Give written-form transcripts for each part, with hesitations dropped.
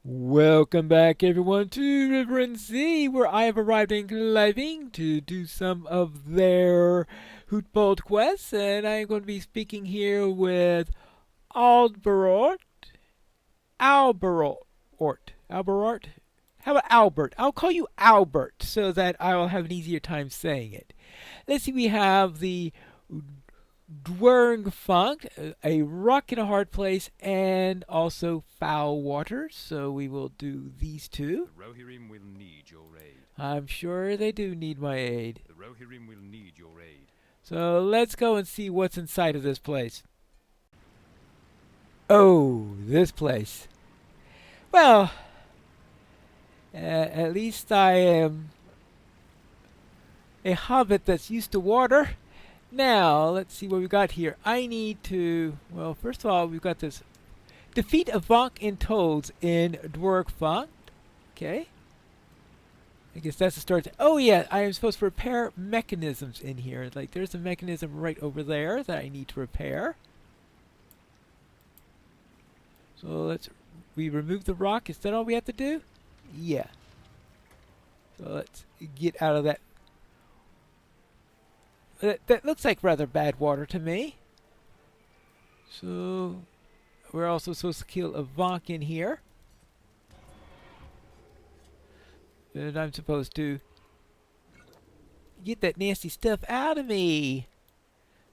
Welcome back, everyone, to River and Sea, where I have arrived in Cliving to do some of their Hytbold quests, and I'm going to be speaking here with Alberort. Alberort? How about Albert? I'll call you Albert so that I'll have an easier time saying it. Let's see, we have the Dwurng Funk, a rock in a hard place, and also foul water. So we will do these two. The Rohirrim will need your aid. I'm sure they do need my aid. The Rohirrim will need your aid. So let's go and see what's inside of this place. Oh, this place. Well, at least I am a hobbit that's used to water. Now, let's see what we got here. I need to, well, first of all, we've got this. Defeat a Vonk and Toads in Dwargfunk. Okay. I guess that's the start. Oh, yeah, I am supposed to repair mechanisms in here. Like, there's a mechanism right over there that I need to repair. So we remove the rock. Is that all we have to do? Yeah. So let's get out of that. That looks like rather bad water to me. So we're also supposed to kill a Vonk in here. And I'm supposed to get that nasty stuff out of me.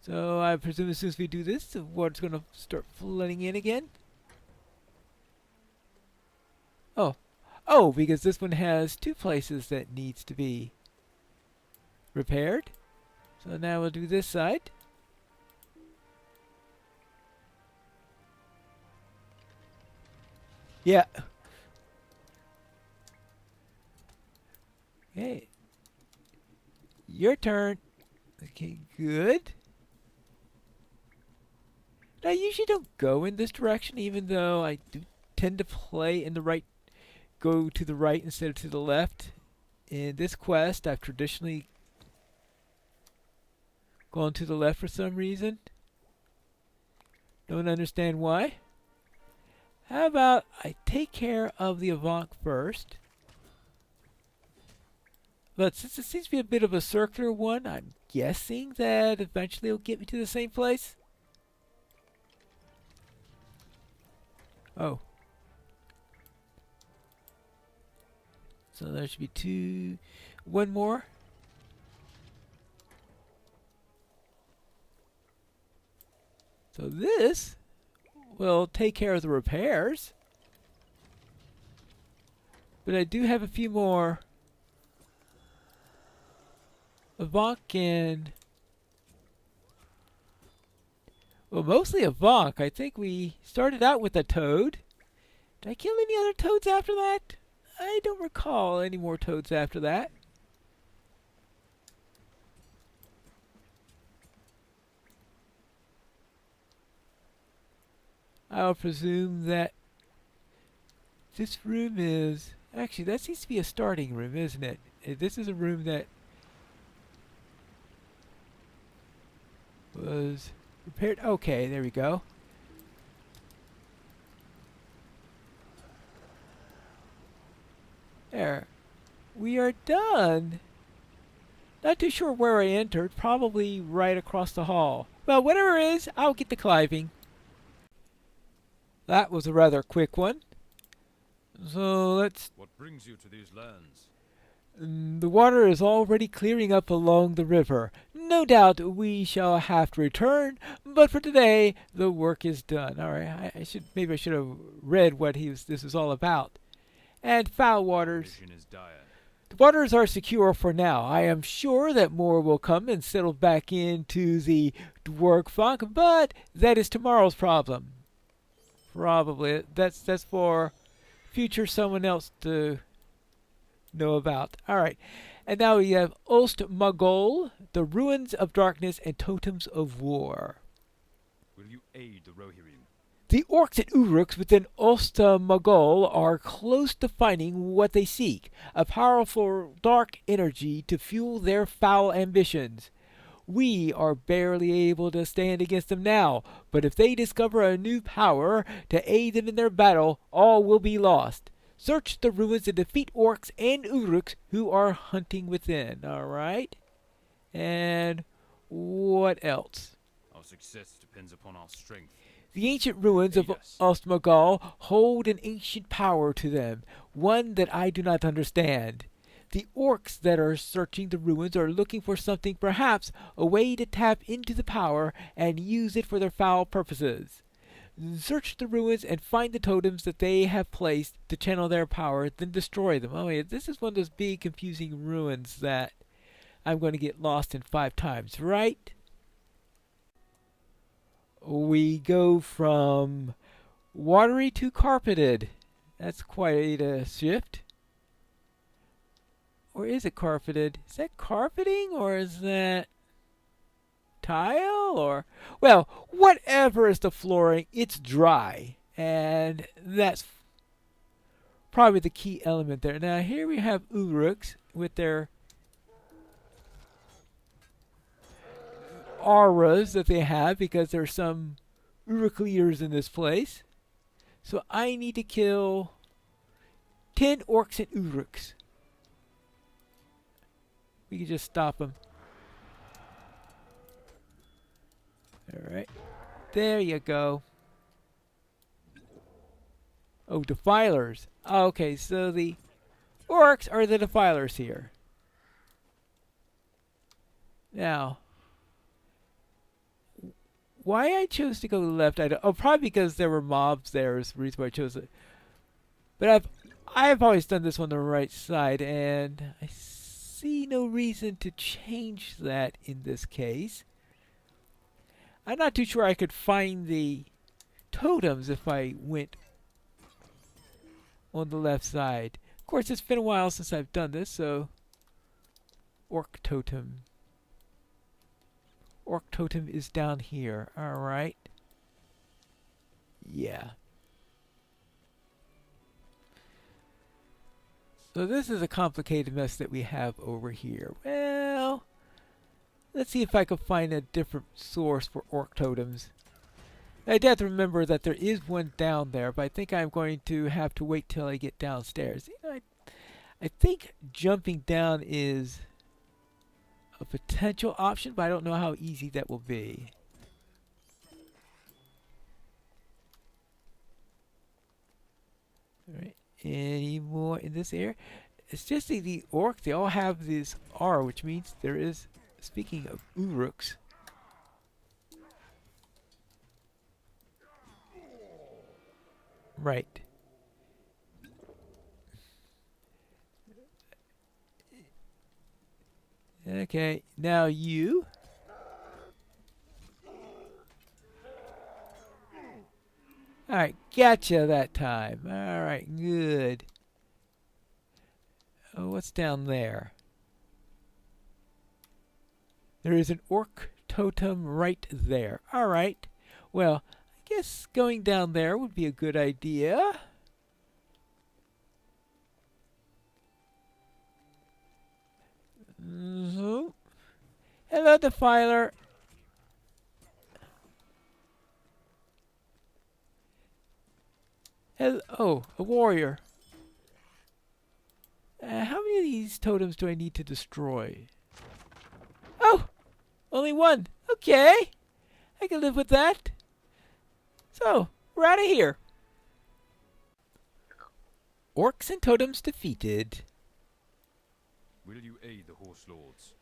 So I presume as soon as we do this, the water's going to start flooding in again. Oh, because this one has two places that needs to be repaired. So now we'll do this side. Yeah. Okay. Your turn. Okay, good. Now, I usually don't go in this direction, even though I do tend to play in the right, go to the right instead of to the left. In this quest, I've traditionally gone to the left for some reason. Don't understand why. How about I take care of the Avant first? But since it seems to be a bit of a circular one, I'm guessing that eventually it'll get me to the same place. Oh. So there should be two. One more. So this will take care of the repairs. But I do have a few more Avonk and, well, mostly Avonk. I think we started out with a toad. Did I kill any other toads after that? I don't recall any more toads after that. I'll presume that this room is... Actually, that seems to be a starting room, isn't it? This is a room that was repaired. Okay, there we go. There. We are done. Not too sure where I entered. Probably right across the hall. Well, whatever it is, I'll get to climbing. That was a rather quick one. So let's... What brings you to these lands? The water is already clearing up along the river. No doubt we shall have to return, but for today the work is done. All right, maybe I should have read what this was all about. And foul waters. Is dire. The waters are secure for now. I am sure that more will come and settle back into the Dwargfunk, but that is tomorrow's problem. Probably. That's for future someone else to know about. Alright. And now we have Ost Mogol, the Ruins of Darkness and Totems of War. Will you aid the Rohirrim? The orcs and uruks within Ost Mogol are close to finding what they seek, a powerful dark energy to fuel their foul ambitions. We are barely able to stand against them now, but if they discover a new power to aid them in their battle, all will be lost. Search the ruins and defeat orcs and uruks who are hunting within. Alright. And what else? Our success depends upon our strength. The ancient ruins of Aid us. Ostmogol hold an ancient power to them, one that I do not understand. The orcs that are searching the ruins are looking for something, perhaps a way to tap into the power and use it for their foul purposes. Search the ruins and find the totems that they have placed to channel their power, then destroy them. Oh yeah, this is one of those big confusing ruins that I'm going to get lost in 5 times, right? We go from watery to carpeted. That's quite a shift. Or is it carpeted? Is that carpeting or is that tile? Or, well, whatever is the flooring, it's dry. And that's probably the key element there. Now here we have uruks with their auras that they have, because there's some uruk leaders in this place. So I need to kill 10 orcs and uruks. We can just stop them. Alright. There you go. Oh, defilers. Okay, so the orcs are the defilers here. Now, why I chose to go left, I don't, oh, probably because there were mobs there is the reason why I chose it. But I've always done this on the right side, and I see no reason to change that in this case. I'm not too sure I could find the totems if I went on the left side. Of course, it's been a while since I've done this, so orc totem. Orc totem is down here. Alright. Yeah. So this is a complicated mess that we have over here. Well, let's see if I can find a different source for orc totems. I'd have to remember that there is one down there, but I think I'm going to have to wait till I get downstairs. You know, I think jumping down is a potential option, but I don't know how easy that will be. Alright, any more in this area? It's just the orc, they all have this R, which means there is, speaking of uruks, right. Okay, now you. Alright, gotcha that time. Alright, good. Oh, what's down there? There is an orc totem right there. Alright, well, I guess going down there would be a good idea. Hello, Defiler. Hello, oh, a warrior. How many of these totems do I need to destroy? Oh, only one. Okay, I can live with that. So, we're out of here. Orcs and totems defeated. Will you aid the horse lords?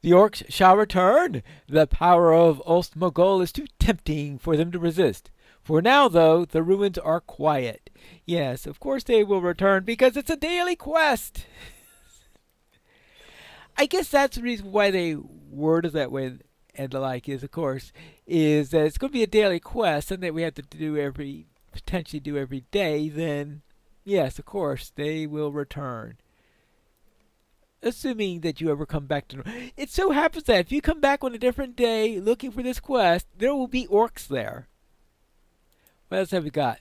The orcs shall return. The power of Ostmogol is too tempting for them to resist. For now, though, the ruins are quiet. Yes, of course they will return because it's a daily quest. I guess that's the reason why they worded that way, and the like is, of course, is that it's going to be a daily quest, and that we have to potentially do every day. Then, yes, of course, they will return. Assuming that you ever come back to... It so happens that if you come back on a different day looking for this quest, there will be orcs there. What else have we got?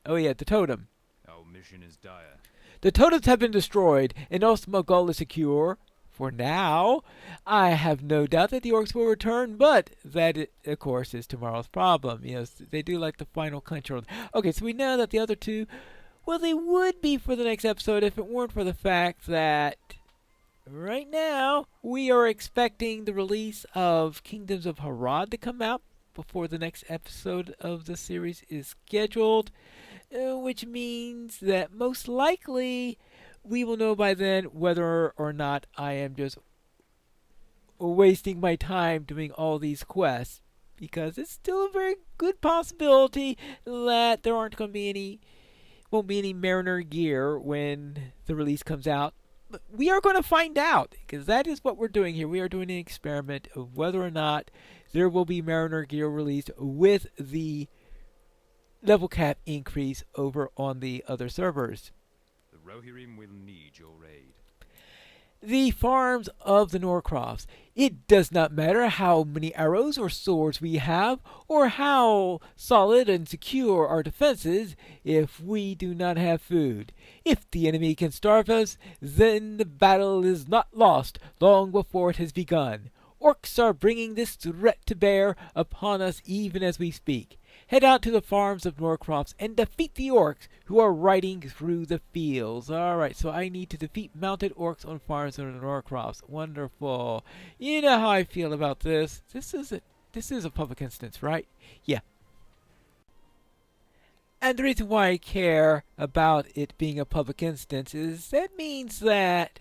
Oh yeah, the totem. Our mission is dire. The totems have been destroyed, and Ostmogol is secure. For now, I have no doubt that the orcs will return, but that, of course, is tomorrow's problem. You know, they do like the final clincher. Okay, so we know that the other two Well, they would be for the next episode if it weren't for the fact that right now we are expecting the release of Kingdoms of Harad to come out before the next episode of the series is scheduled, which means that most likely we will know by then whether or not I am just wasting my time doing all these quests, because it's still a very good possibility that there aren't going to be any won't be any Mariner gear when the release comes out. But we are going to find out, because that is what we're doing here. We are doing an experiment of whether or not there will be Mariner gear released with the level cap increase over on the other servers. The Rohirrim will need your aid. The farms of the Norcrofts. It does not matter how many arrows or swords we have, or how solid and secure our defenses, if we do not have food. If the enemy can starve us, then the battle is not lost long before it has begun. Orcs are bringing this threat to bear upon us even as we speak. Head out to the farms of Norcrofts and defeat the orcs who are riding through the fields. Alright, so I need to defeat mounted orcs on farms of Norcrofts. Wonderful. You know how I feel about this. This is a public instance, right? Yeah. And the reason why I care about it being a public instance is that means that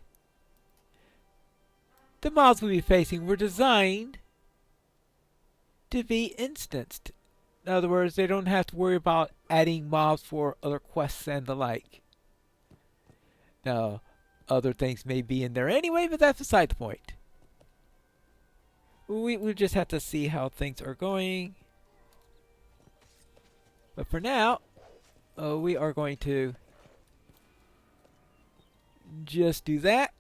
the mobs we'll be facing were designed to be instanced. In other words, they don't have to worry about adding mobs for other quests and the like. Now, other things may be in there anyway, but that's beside the point. We just have to see how things are going. But for now, we are going to just do that.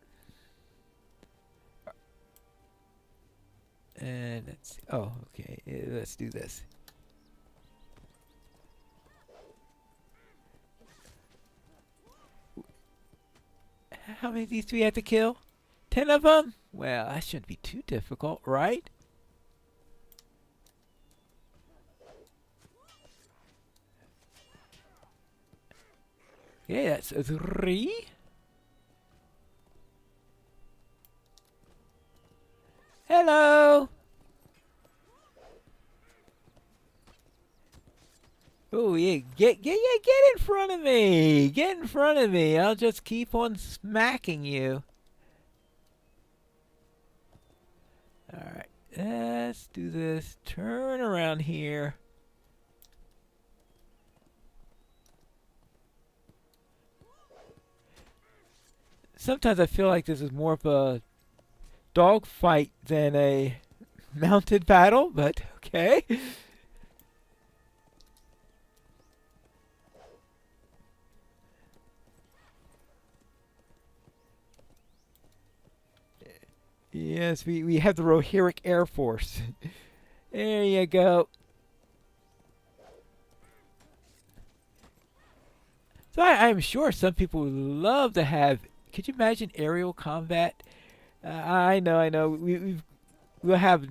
And let's see. Oh, okay. Let's do this. How many of these do we have to kill? 10 of them? Well, that shouldn't be too difficult, right? Okay, that's 3. Hello! Oh yeah, get in front of me! Get in front of me! I'll just keep on smacking you. Alright, let's do this. Turn around here. Sometimes I feel like this is more of a dogfight than a mounted battle, but okay. Yes, we have the Rohirric Air Force. There you go. So I'm sure some people would love to have. Could you imagine aerial combat? I know. We'll have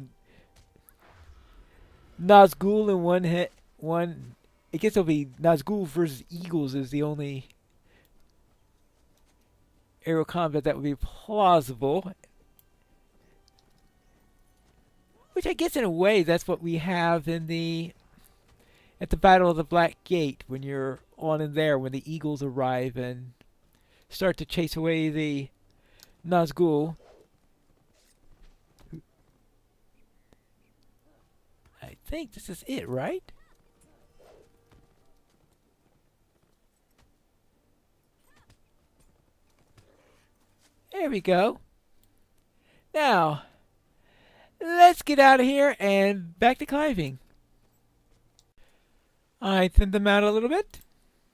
Nazgul in one hit. I guess it'll be Nazgul versus Eagles is the only aerial combat that would be plausible. Which I guess in a way that's what we have at the Battle of the Black Gate, when you're on in there, when the Eagles arrive and start to chase away the Nazgul. I think this is it, right? There we go. Now, let's get out of here and back to climbing. I thinned them out a little bit.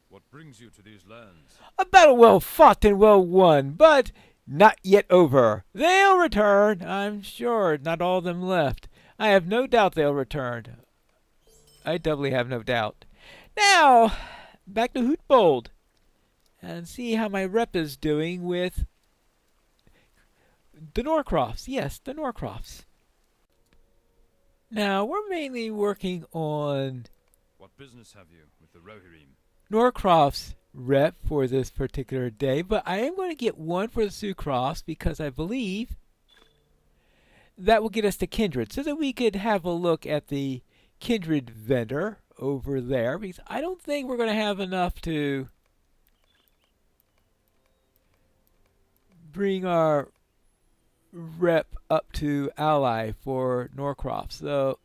What brings you to these lands? A battle well fought and well won, but not yet over. They'll return, I'm sure. Not all of them left. I have no doubt they'll return. I doubly have no doubt. Now, back to Hytbold and see how my rep is doing with the Norcrofts. Yes, the Norcrofts. Now, we're mainly working on... What business have you with the Rohirrim? Norcroft's rep for this particular day, but I am going to get one for the Sucrofts because I believe that will get us to Kindred so that we could have a look at the Kindred vendor over there because I don't think we're going to have enough to bring our rep up to ally for Norcroft. So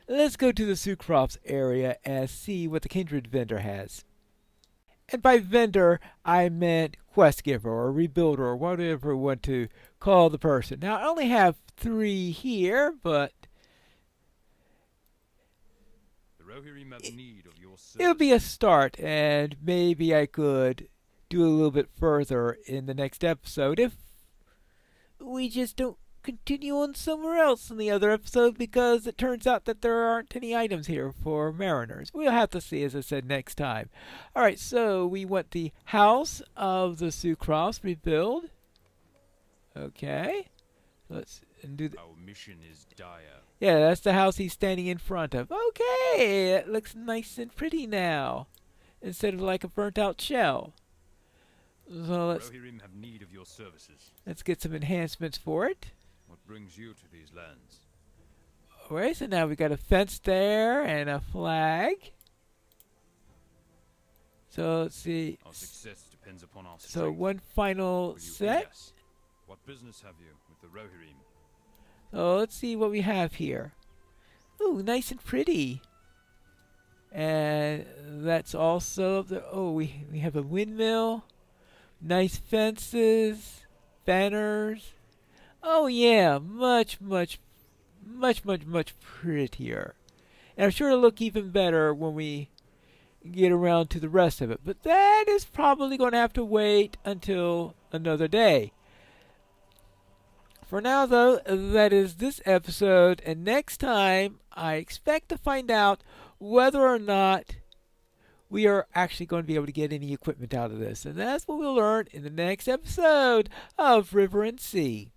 let's go to the Sucrofts area and see what the Kindred vendor has. And by vendor, I meant quest giver or rebuilder or whatever we want to call the person. Now, I only have 3 here, but The Rohirrim have need of your it'll be a services. start, and maybe I could do a little bit further in the next episode if we just don't continue on somewhere else in the other episode because it turns out that there aren't any items here for mariners. We'll have to see, as I said, next time. Alright, so we want the House of the Sucrofts rebuild. Okay. Let's do Our mission is dire. yeah, that's the house he's standing in front of. Okay, it looks nice and pretty now. Instead of like a burnt out shell. So Rohirrim have need of your services. let's get some enhancements for it. What brings you to these lands? Alright, so now we got a fence there and a flag. So let's see. Our success depends upon our strength. So one final Will you set. aid us? What business have you with the Rohirrim? So let's see what we have here. Ooh, nice and pretty. And that's also the we have a windmill, nice fences, banners. Oh yeah, much prettier. And I'm sure it'll look even better when we get around to the rest of it. But that is probably going to have to wait until another day. For now, though, that is this episode, and next time I expect to find out whether or not we are actually going to be able to get any equipment out of this. And that's what we'll learn in the next episode of River and Sea.